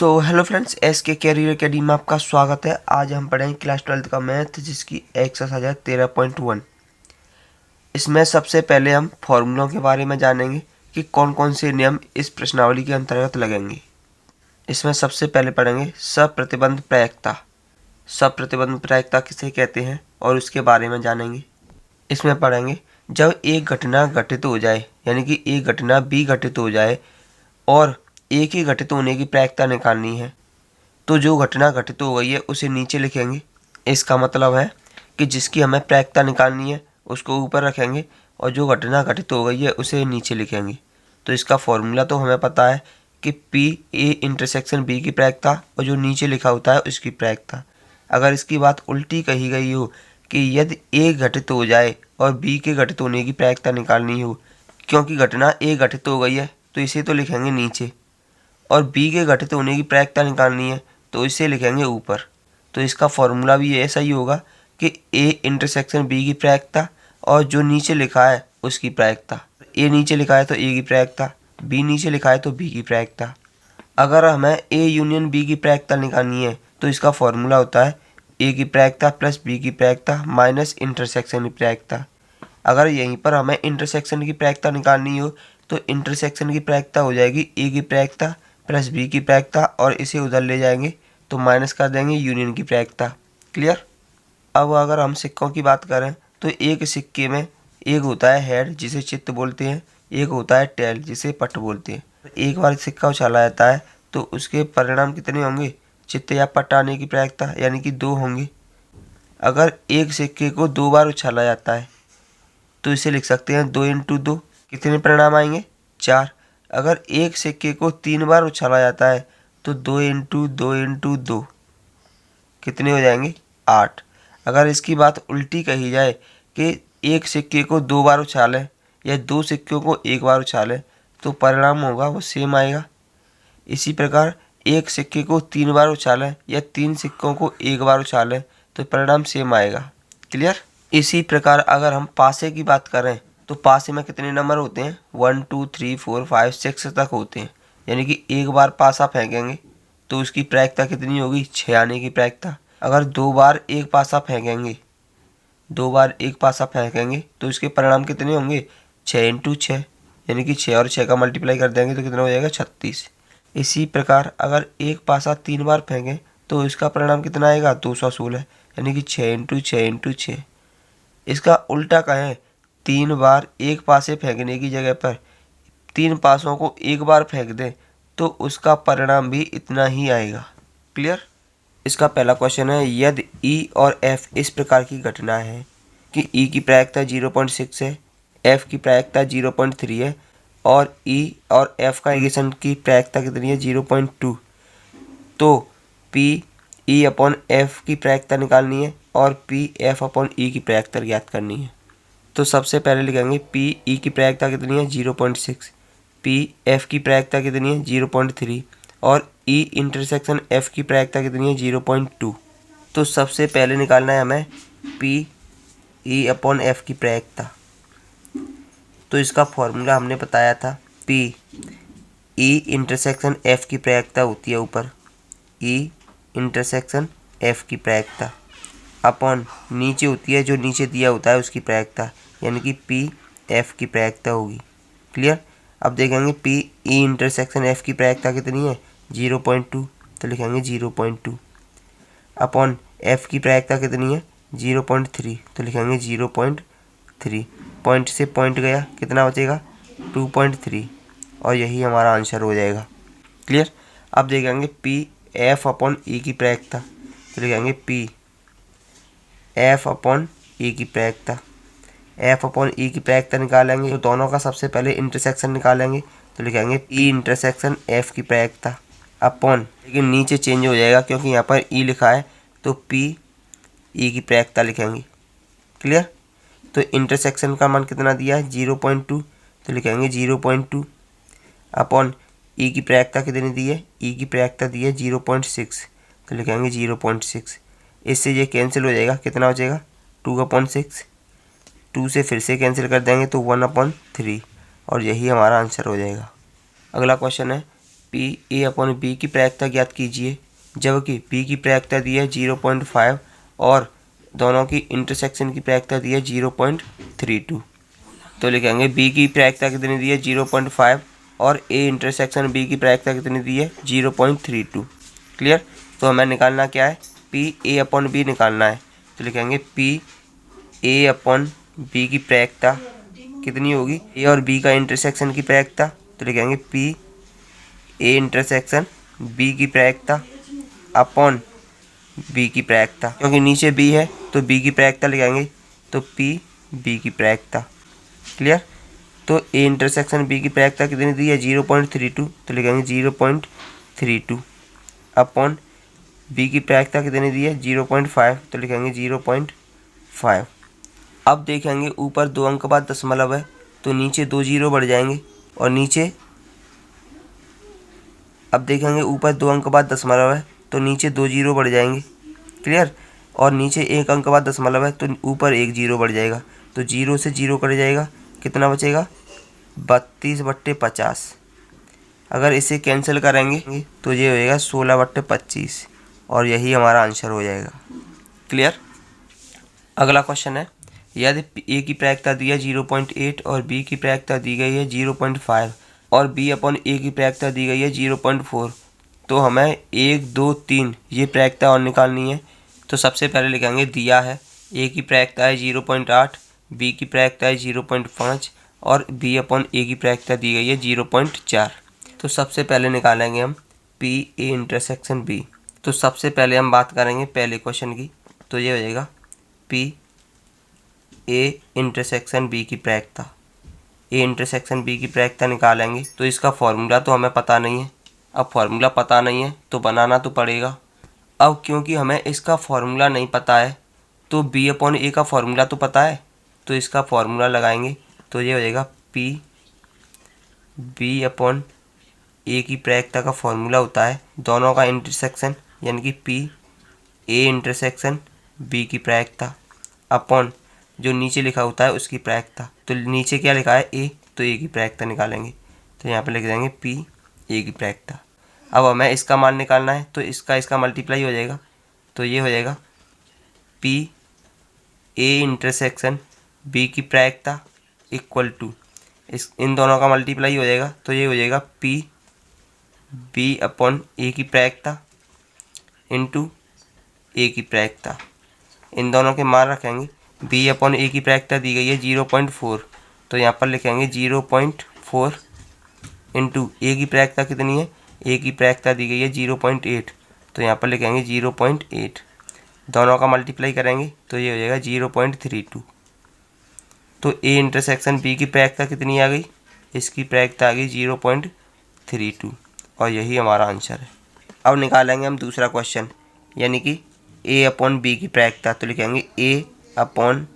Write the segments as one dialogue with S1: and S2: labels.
S1: तो hello friends, S के career academy में आपका स्वागत है। आज हम पढ़ेंगे क्लास 12 का मैथ, जिसकी एक्सरसाइज है 13.1। इसमें सबसे पहले हम फॉर्मूलों के बारे में जानेंगे कि कौन कौन से नियम इस प्रश्नावली के अंतर्गत लगेंगे। इसमें सबसे पहले पढ़ेंगे सप्रतिबंध प्रायिकता। सप्रतिबंध प्रायिकता किसे कहते हैं और उसके बारे में जानेंगे। इसमें पढ़ेंगे जब एक घटना घटित हो जाए, यानी कि एक घटना बी घटित हो जाए और एक ही घटित होने की प्रायिकता निकालनी है, तो जो घटना घटित हो गई है उसे नीचे लिखेंगे। इसका मतलब है कि जिसकी हमें प्रायिकता निकालनी है उसको ऊपर रखेंगे और जो घटना घटित हो गई है उसे नीचे लिखेंगे। तो इसका फॉर्मूला तो हमें पता है कि पी ए इंटरसेक्शन बी की प्रायिकता और जो नीचे लिखा होता है उसकी प्रायिकता। अगर इसकी बात उल्टी कही गई हो कि यदि ए घटित हो जाए और बी के घटित होने की प्रायिकता निकालनी हो, क्योंकि घटना ए घटित हो गई है तो इसे तो लिखेंगे नीचे, और बी के घटित होने की प्रायिकता निकालनी है तो इसे लिखेंगे ऊपर। तो इसका फॉर्मूला भी ऐसा ही होगा कि ए इंटरसेक्शन बी की प्रायिकता और जो नीचे लिखा है उसकी प्रायिकता। ए नीचे लिखा है तो ए की प्रायिकता, बी नीचे लिखा है तो बी की प्रायिकता। अगर हमें ए यूनियन बी की प्रायिकता निकालनी है तो इसका फॉर्मूला होता है ए की प्रायिकता प्लस बी की प्रायिकता माइनस इंटरसेक्शन की प्रायिकता। अगर यहीं पर हमें इंटरसेक्शन की प्रायिकता निकालनी हो तो इंटरसेक्शन की प्रायिकता हो जाएगी ए की प्रायिकता प्लस बी की प्रायिकता, और इसे उधर ले जाएंगे तो माइनस कर देंगे यूनियन की प्रायिकता। क्लियर। अब अगर हम सिक्कों की बात करें तो एक सिक्के में एक होता है हेड जिसे चित्त बोलते हैं, एक होता है टेल जिसे पट बोलते हैं। एक बार सिक्का उछाला जाता है तो उसके परिणाम कितने होंगे, चित्त या पट आने की प्रायिकता, यानी कि 2 होंगे। अगर एक सिक्के को 2 बार उछाला जाता है तो इसे लिख सकते हैं 2 × 2, कितने परिणाम आएंगे, 4। अगर एक सिक्के को 3 बार उछाला जाता है तो 2 × 2 × 2 कितने हो जाएंगे, 8। अगर इसकी बात उल्टी कही जाए कि एक सिक्के को 2 बार उछालें या 2 सिक्कों को 1 बार उछालें तो परिणाम होगा वो सेम आएगा। इसी प्रकार एक सिक्के को 3 बार उछालें या 3 सिक्कों को 1 बार उछालें तो परिणाम सेम आएगा। क्लियर। इसी प्रकार अगर हम पासे की बात करें तो पासे में कितने नंबर होते हैं, 1 2 3 4 5 6 तक होते हैं। यानी कि एक बार पासा फेंकेंगे तो उसकी प्रायिकता कितनी होगी, 6 आने की प्रायिकता। अगर 2 बार एक पासा फेंकेंगे, 2 बार एक पासा फेंकेंगे तो इसके परिणाम कितने होंगे, 6 × 6, यानी कि 6 और 6 का मल्टीप्लाई कर देंगे तो कितना हो जाएगा, 36। इसी प्रकार अगर एक पासा 3 बार फेंकें तो इसका परिणाम कितना आएगा, 216, यानी कि 6 × 6 × 6। इसका उल्टा कहें, 3 बार एक पासे फेंकने की जगह पर 3 पासों को एक बार फेंक दें तो उसका परिणाम भी इतना ही आएगा। क्लियर। इसका पहला क्वेश्चन है, यदि ई और एफ इस प्रकार की घटना है कि ई की प्रायिकता 0.6 है, एफ की प्रायिकता 0.3 है और ई और एफ का एडिशन की प्रायिकता कितनी है, 0.2, तो पी ई अपॉन एफ की प्रायिकता निकालनी है और पी एफ अपॉन ई की प्रायिकता ज्ञात करनी है। तो सबसे पहले लिखेंगे पी ई की प्रायिकता कितनी है, 0.6, पी एफ की प्रायिकता कितनी है, 0.3 और ई इंटरसेक्शन एफ की प्रायिकता कितनी है, 0.2। तो सबसे पहले निकालना है हमें पी ई अपॉन एफ की प्रायिकता। तो इसका फॉर्मूला हमने बताया था, पी ई इंटरसेक्शन एफ की प्रायिकता होती है ऊपर, ई इंटरसेक्शन एफ की प्रायिकता अपॉन नीचे होती है जो नीचे दिया होता है उसकी प्रायिकता, यानी कि पी एफ की प्रायिकता होगी। क्लियर। अब देखेंगे पी ई इंटरसेक्शन एफ की प्रायिकता कितनी है, 0.2, तो लिखेंगे 0.2 अपॉन एफ की प्रायिकता कितनी है, 0.3, तो लिखेंगे 0.3। पॉइंट से पॉइंट गया, कितना बचेगा, 2.3, और यही हमारा आंसर हो जाएगा। क्लियर। अब देखेंगे पी एफ अपॉन ई की प्रायिकता, तो लिखेंगे पी एफ अपॉन ई की प्रायिकता। एफ अपॉन ई की प्रायिकता निकालेंगे तो दोनों का सबसे पहले इंटरसेक्शन निकालेंगे, तो लिखेंगे ई इंटरसेक्शन एफ की प्रायिकता अपॉन, लेकिन नीचे चेंज हो जाएगा क्योंकि यहाँ पर ई लिखा है तो पी ई की प्रायिकता लिखेंगे। क्लियर। तो इंटरसेक्शन का मान कितना दिया है, 0.2, तो लिखेंगे 0.2 अपॉन ई की प्रायिकता कितनी दी है, ई की प्रायिकता दी है 0.6, तो लिखेंगे 0.6। इससे ये कैंसिल हो जाएगा, कितना हो जाएगा, 2/6, 2 से फिर से कैंसिल कर देंगे तो 1/3, और यही हमारा आंसर हो जाएगा। अगला क्वेश्चन है, पी ए अपॉन बी की प्रायिकता ज्ञात कीजिए, जबकि बी की प्रायिकता दी है 0.5 और दोनों की इंटरसेक्शन की प्रायिकता दी है 0.32। तो लिखेंगे बी की प्रायिकता कितनी दी है 0.5 और ए इंटरसेक्शन बी की प्रायिकता कितनी दी है 0.32। क्लियर। तो हमें निकालना क्या है, पी ए अपॉन बी निकालना है। तो लिखेंगे पी ए अपॉन बी की प्रायिकता कितनी होगी, ए और बी का इंटरसेक्शन की प्रायिकता। तो लिखेंगे पी ए इंटरसेक्शन बी की प्रायिकता अपॉन बी की प्रायिकता, क्योंकि नीचे बी है तो बी की प्रायिकता लिखेंगे, तो पी बी की प्रायिकता। क्लियर। तो ए इंटरसेक्शन बी की प्रायिकता कितनी दी है 0.32, तो लिखेंगे 0.32 अपॉन बी की प्रायिकता कितनी दी है 0.5, तो लिखेंगे 0.5। अब देखेंगे ऊपर 2 अंक बाद दशमलव है तो नीचे 2 जीरो बढ़ जाएंगे और नीचे, अब देखेंगे ऊपर 2 अंक बाद दशमलव है तो नीचे 2 जीरो बढ़ जाएंगे। क्लियर। और नीचे 1 अंक बाद दशमलव है तो ऊपर 1 जीरो बढ़ जाएगा, तो जीरो से जीरो कट जाएगा, कितना बचेगा 32/50। अगर इसे कैंसिल करेंगे तो ये होएगा 16/25 और यही हमारा आंसर हो जाएगा। क्लियर। अगला क्वेश्चन है, यदि ए की प्रायिकता दी है 0.8 और बी की प्रायिकता दी गई है 0.5 और बी अपॉन ए की प्रायिकता दी गई है 0.4, तो हमें 1, 2, 3 ये प्रायिकता और निकालनी है। तो सबसे पहले लिखेंगे दिया है ए की प्रायिकता है 0.8, बी की प्रायिकता है 0.5 और बी अपॉन ए की प्रायिकता दी गई है 0.4। तो सबसे पहले निकालेंगे हम पी ए इंटरसेक्शन बी। तो सबसे पहले हम बात करेंगे पहले क्वेश्चन की, तो ये हो जाएगा पी ए इंटरसेक्शन बी की प्रायिकता। ए इंटरसेक्शन बी की प्रायिकता निकालेंगे तो इसका फॉर्मूला तो हमें पता नहीं है। अब फॉर्मूला पता नहीं है तो बनाना तो पड़ेगा। अब क्योंकि हमें इसका फॉर्मूला नहीं पता है तो बी अपॉन ए का फॉर्मूला तो पता है, तो इसका फॉर्मूला लगाएंगे तो ये हो जाएगा पी बी अपॉन ए की प्रायिकता का फॉर्मूला होता है दोनों का इंटरसेक्शन, यानी कि पी ए इंटरसेक्शन बी की प्रायिकता अपॉन जो नीचे लिखा होता है उसकी प्रायिकता। तो नीचे क्या लिखा है ए, तो ए की प्रायिकता निकालेंगे, तो यहाँ पे लिख देंगे पी ए की प्रायिकता। अब हमें इसका मान निकालना है तो इसका मल्टीप्लाई हो जाएगा, तो ये हो जाएगा पी ए इंटरसेक्शन बी की प्रायिकता इक्वल टू इन दोनों का मल्टीप्लाई हो जाएगा, तो ये हो जाएगा पी बी अपॉन ए की प्रायिकता इंटू ए की प्रायिकता। इन दोनों के मान रखेंगे, बी अपॉन ए की प्रायिकता दी गई है 0.4, तो यहाँ पर लिखेंगे 0.4 इंटू ए की प्रायिकता कितनी है, ए की प्रायिकता दी गई है 0.8, तो यहाँ पर लिखेंगे 0.8। दोनों का मल्टीप्लाई करेंगे तो ये हो जाएगा 0.32। तो ए इंटरसेक्शन बी की प्रायिकता कितनी आ गई, इसकी प्रायिकता आ गई 0.32 और यही हमारा आंसर है। अब निकालेंगे हम दूसरा क्वेश्चन, यानी कि ए अपॉन बी की प्रायिकता। तो लिखेंगे ए अपॉन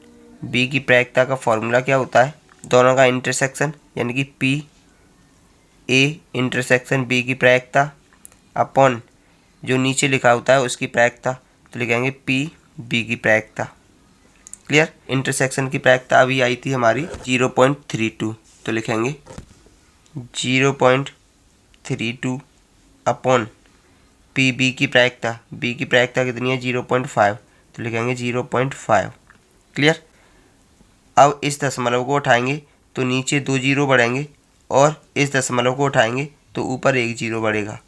S1: बी की प्रायिकता का फॉर्मूला क्या होता है, दोनों का इंटरसेक्शन, यानी कि पी ए इंटरसेक्शन बी की प्रायिकता अपॉन जो नीचे लिखा होता है उसकी प्रायिकता। तो लिखेंगे पी बी की प्रायिकता। क्लियर। इंटरसेक्शन की प्रायिकता अभी आई थी हमारी 0.32, तो लिखेंगे 0.32 अपॉन पी बी की प्रायिकता, बी की प्रायिकता कितनी है 0.5, तो लिखेंगे 0.5। क्लियर। अब इस दशमलव को उठाएंगे तो नीचे 2 जीरो बढ़ेंगे और इस दशमलव को उठाएंगे तो ऊपर 1 जीरो बढ़ेगा,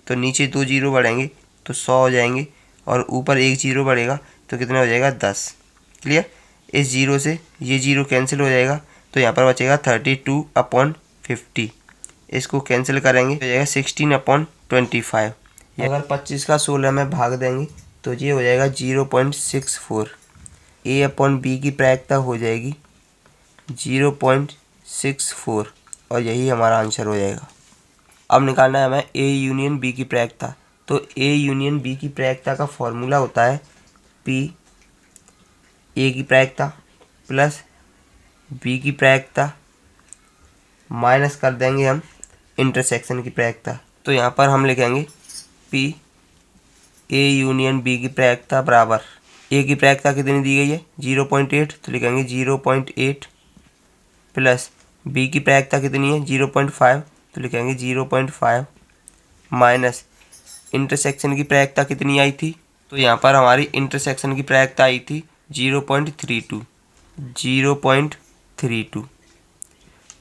S1: तो नीचे 2 जीरो बढ़ेंगे तो 100 हो जाएंगे और ऊपर 1 जीरो बढ़ेगा तो कितना हो जाएगा 10। क्लियर। इस जीरो से ये जीरो कैंसिल हो जाएगा तो यहाँ पर बचेगा 32 अपॉन 50, इसको कैंसिल करेंगे तो हो जाएगा 16 अपॉन 25। अगर 25 का 16 में भाग देंगे तो ये हो जाएगा 0.64। ए अपॉन बी की प्रायिकता हो जाएगी 0.64 और यही हमारा आंसर हो जाएगा। अब निकालना है हमें ए यूनियन बी की प्रायिकता। तो ए यूनियन बी की प्रायिकता का फॉर्मूला होता है पी ए की प्रायिकता प्लस बी की प्रायिकता माइनस कर देंगे हम इंटरसेक्शन की प्रायिकता। तो यहाँ पर हम लिखेंगे पी ए यूनियन बी की प्रायिकता बराबर, ए की प्रायिकता कितनी दी गई है 0.8, तो लिखेंगे 0.8 प्लस बी की प्रायिकता कितनी है 0.5, तो लिखेंगे 0.5 माइनस इंटरसेक्शन की प्रायिकता कितनी आई थी, तो यहाँ पर हमारी इंटरसेक्शन की प्रायिकता आई थी 0.32।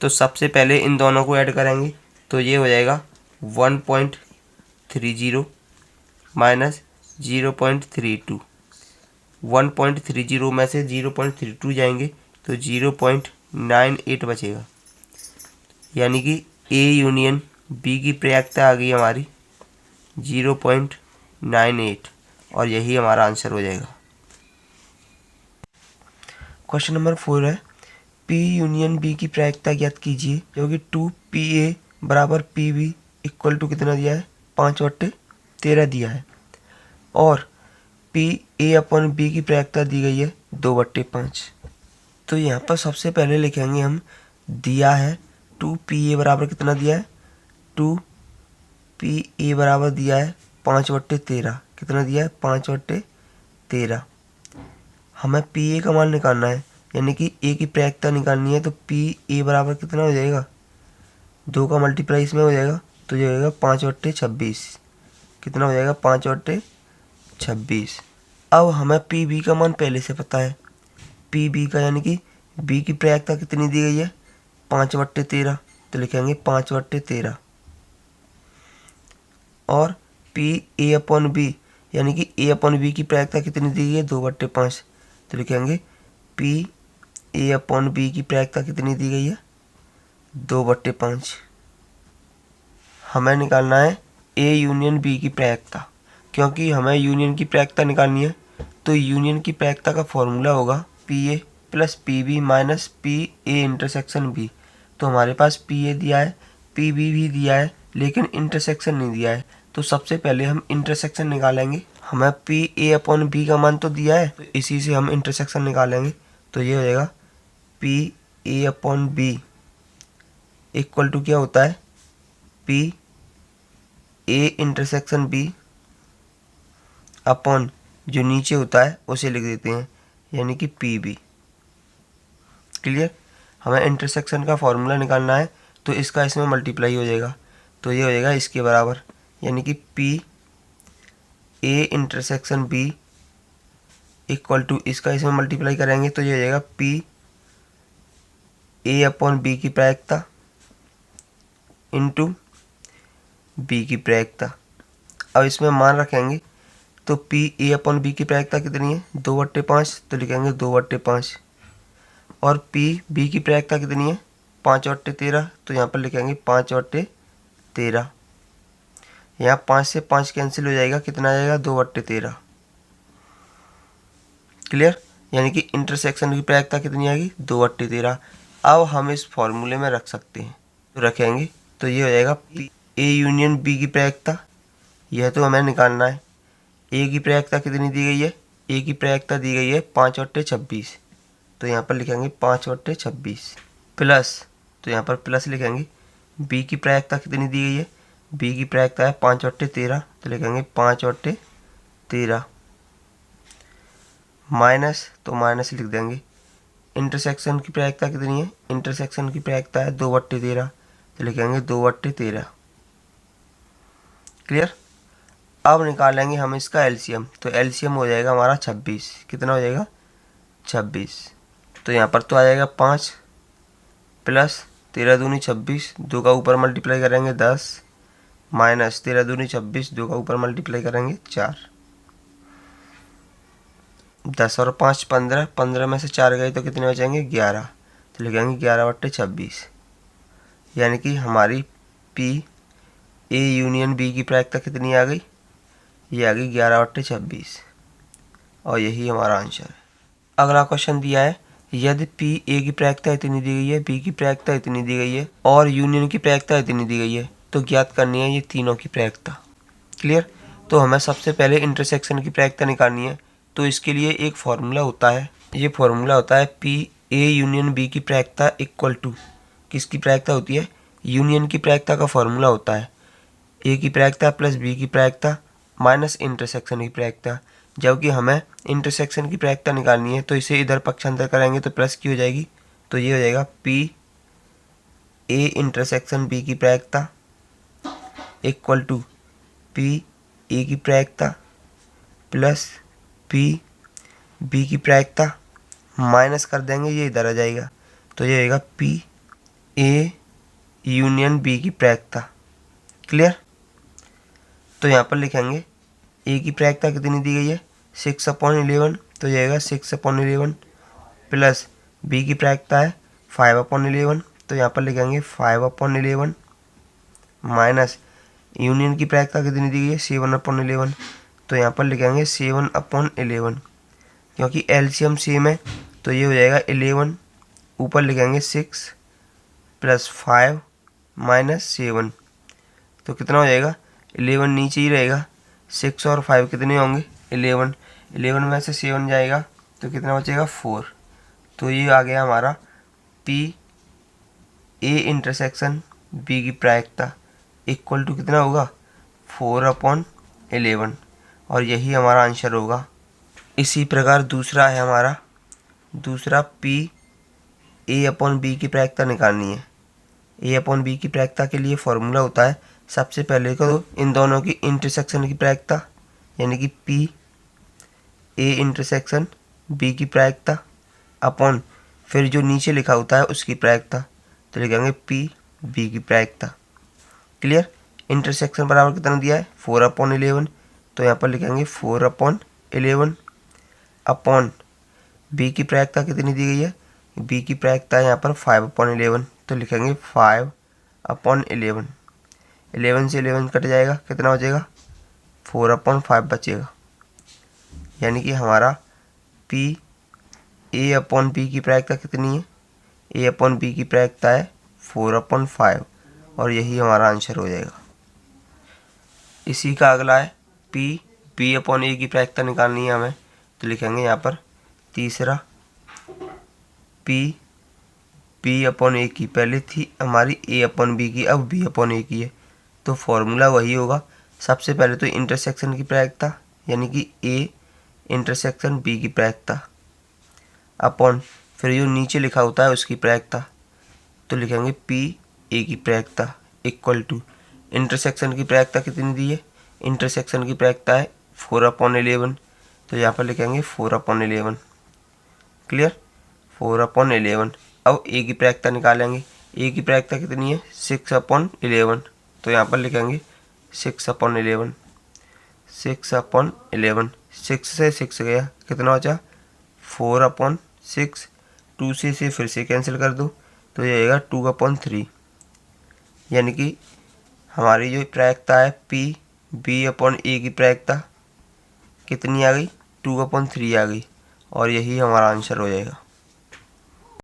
S1: तो सबसे पहले इन दोनों को ऐड करेंगे तो ये हो जाएगा 1.30 माइनस 0.32। 1.30 में से 0.32 जाएंगे तो 0.98 बचेगा, यानी कि ए यूनियन बी की प्रायिकता आ गई हमारी 0.98 और यही हमारा आंसर हो जाएगा। क्वेश्चन नंबर 4 है पी यूनियन बी की प्रायिकता ज्ञात कीजिए, जो कि 2PA बराबर PB इक्वल टू कितना दिया है 5/13 दिया है, और PA अपॉन B की प्रायिकता दी गई है 2/5। तो यहाँ पर सबसे पहले लिखेंगे हम, दिया है 2PA बराबर कितना दिया है, 2PA बराबर दिया है 5/13। कितना दिया है 5/13। हमें PA का मान निकालना है, यानी कि A की प्रायिकता निकालनी है, तो PA बराबर कितना हो जाएगा, 2 का मल्टीप्लाई इसमें हो जाएगा तो ये हो जाएगा 5/26। कितना हो जाएगा 5/26। अब हमें PB का मान पहले से पता है, PB का यानी कि B की प्रायिकता कितनी दी गई है 5/13, तो लिखेंगे 5/13। और PA अपॉन B यानी कि A अपॉन B की प्रायिकता कितनी दी गई है 2/5, तो लिखेंगे PA अपॉन B की प्रायिकता कितनी दी गई है 2/5। हमें निकालना है A यूनियन B की प्रायिकता, क्योंकि हमें यूनियन की प्रायिकता निकालनी है, तो यूनियन की प्रायिकता का फॉर्मूला होगा PA plus PB minus PA intersection B। तो हमारे पास PA दिया है, PB भी दिया है, लेकिन इंटरसेक्शन नहीं दिया है, तो सबसे पहले हम इंटरसेक्शन निकालेंगे। हमें PA अपॉन B का मान तो दिया है, तो इसी से हम इंटरसेक्शन निकालेंगे। तो ये हो जाएगा PA upon B equal to क्या होता है, PA इंटरसेक्शन B अपॉन जो नीचे होता है उसे लिख देते हैं, यानी कि PB। क्लियर। हमें इंटरसेक्शन का फॉर्मूला निकालना है, तो इसका इसमें मल्टीप्लाई हो जाएगा, तो ये हो जाएगा इसके बराबर, यानी कि PA intersection B equal to इसका इसमें मल्टीप्लाई करेंगे तो ये हो जाएगा PA अपॉन B की प्रायिकता इंटू B की प्रायिकता। अब इसमें मान रखेंगे तो PA अपॉन B की प्रायिकता कितनी है 2/5, तो लिखेंगे 2/5। और PB की प्रायिकता कितनी है 5/13, तो यहाँ पर लिखेंगे 5/13। यहाँ 5 से 5 कैंसिल हो जाएगा, कितना आ जाएगा 2/13। क्लियर। यानी कि इंटरसेक्शन की प्रायिकता कितनी आएगी 2/13। अब हम इस फॉर्मूले में रख सकते हैं, तो रखेंगे तो ये हो जाएगा A यूनियन B की प्रायिकता, यह तो हमें निकालना है। A की प्रायिकता कितनी दी गई है, A की प्रायिकता दी गई है 5/26, तो यहाँ पर लिखेंगे 5/26 प्लस, तो यहाँ पर प्लस लिखेंगे। B की प्रायिकता कितनी दी गई है, B की प्रायिकता है 5/13, तो लिखेंगे 5/13 माइनस, तो माइनस लिख देंगे। इंटरसेक्शन की प्रायिकता कितनी है, इंटरसेक्शन की प्रायिकता है 2/13, तो लिखेंगे 2/13। क्लियर। अब निकालेंगे हम इसका एलसीएम, तो एलसीएम हो जाएगा हमारा 26। कितना हो जाएगा 26, तो यहाँ पर तो आ जाएगा 5 प्लस 13 दूनी 26, 2 का ऊपर मल्टीप्लाई करेंगे 10 माइनस 13 दूनी 26, 2 का ऊपर मल्टीप्लाई करेंगे 4। 10 और 5 15, 15 में से 4 गए तो कितने बचेंगे 11, तो लिखेंगे 11/26। यानी कि हमारी PA यूनियन B की प्रायिकता कितनी आ गई, ये आ गई 11/26, और यही हमारा आंसर है। अगला क्वेश्चन दिया है, यदि PA की प्रायिकता इतनी दी गई है, B की प्रायिकता इतनी दी गई है और यूनियन की प्रायिकता इतनी दी गई है, तो ज्ञात करनी है ये तीनों की प्रायिकता। क्लियर। तो हमें सबसे पहले इंटरसेक्शन की प्रायिकता निकालनी है, तो इसके लिए एक फॉर्मूला होता है, ये फॉर्मूला होता है PA यूनियन B की प्रायिकता इक्वल टू, किसकी प्रायिकता होती है, यूनियन की प्रायिकता का फॉर्मूला होता है A की प्रायिकता प्लस B की प्रायिकता माइनस इंटरसेक्शन की प्रायिकता। जबकि हमें इंटरसेक्शन की प्रायिकता निकालनी है, तो इसे इधर पक्षांतर करेंगे तो प्लस की हो जाएगी, तो ये हो जाएगा PA इंटरसेक्शन B की प्रायिकता इक्वल टू पी ए की प्रायिकता प्लस पी बी की प्रायिकता माइनस कर देंगे, ये इधर आ जाएगा, तो ये आएगा पी ए यूनियन बी की प्रायिकता। क्लियर। तो यहाँ पर लिखेंगे ए की प्रायिकता कितनी दी गई है 6/11, तो ये आएगा 6/11 प्लस बी की प्रायिकता है 5/11, तो यहाँ पर लिखेंगे 5/11 माइनस यूनियन की प्रायिकता कितनी दी गई है 7/11, तो यहाँ पर लिखेंगे 7/11, क्योंकि एलसीएम सेम है तो ये हो जाएगा 11, ऊपर लिखेंगे 6 प्लस 5 माइनस 7, तो कितना हो जाएगा 11 नीचे ही रहेगा, 6 और 5 कितने होंगे 11, 11 में से 7 जाएगा तो कितना बचेगा 4, तो ये आ गया हमारा पी ए इंटरसेक्शन बी की प्रायिकता इक्वल टू कितना होगा 4/11, और यही हमारा आंसर होगा। इसी प्रकार दूसरा है हमारा, दूसरा पी ए अपॉन बी की प्रायिकता निकालनी है। ए अपॉन बी की प्रायिकता के लिए फॉर्मूला होता है, सबसे पहले तो इन दोनों की इंटरसेक्शन की प्रायिकता, यानी कि पी ए इंटरसेक्शन बी की प्रायिकता अपॉन फिर जो नीचे लिखा होता है उसकी प्रायिकता, तो लिखेंगे पी बी की प्रायिकता। क्लियर। इंटरसेक्शन बराबर कितना दिया है 4/11, तो यहाँ पर लिखेंगे 4/11 अपॉन बी की प्रायिकता कितनी दी गई है, बी की प्रायिकता है यहाँ पर 5/11, तो लिखेंगे 5/11, 11 से 11 कट जाएगा, कितना बचेगा 4/5 बचेगा, यानी कि हमारा पी ए अपॉन बी की प्रायिकता कितनी है, ए अपॉन बी की प्रायिकता है 4/5, और यही हमारा आंसर हो जाएगा। इसी का अगला है पी बी अपॉन ए की प्रायिकता निकालनी है हमें, तो लिखेंगे यहाँ पर तीसरा पी बी अपॉन ए की, पहले थी हमारी ए अपॉन बी की, अब बी अपॉन ए की है, तो फॉर्मूला वही होगा। सबसे पहले तो इंटरसेक्शन की प्रायिकता, यानी कि ए इंटरसेक्शन बी की प्रायिकता अपॉन फिर जो नीचे लिखा होता है उसकी प्रायिकता, तो लिखेंगे पी ए की प्रायिकता इक्वल टू इंटरसेक्शन की प्रायिकता कितनी दी है, इंटरसेक्शन की प्रायिकता है 4/11, तो यहाँ पर लिखेंगे 4/11। क्लियर। 4/11। अब ए की प्रायिकता निकालेंगे, ए की प्रायिकता कितनी है 6/11, तो यहाँ पर लिखेंगे 6/11, 6/11, 6 से 6 गया, कितना बचा 4/6, 2 से फिर से कैंसिल कर दो, तो ये आएगा 2/3, यानी कि हमारी जो प्रायिकता है पी बी अपॉन ए की प्रायिकता कितनी आ गई 2/3 आ गई, और यही हमारा आंसर हो जाएगा।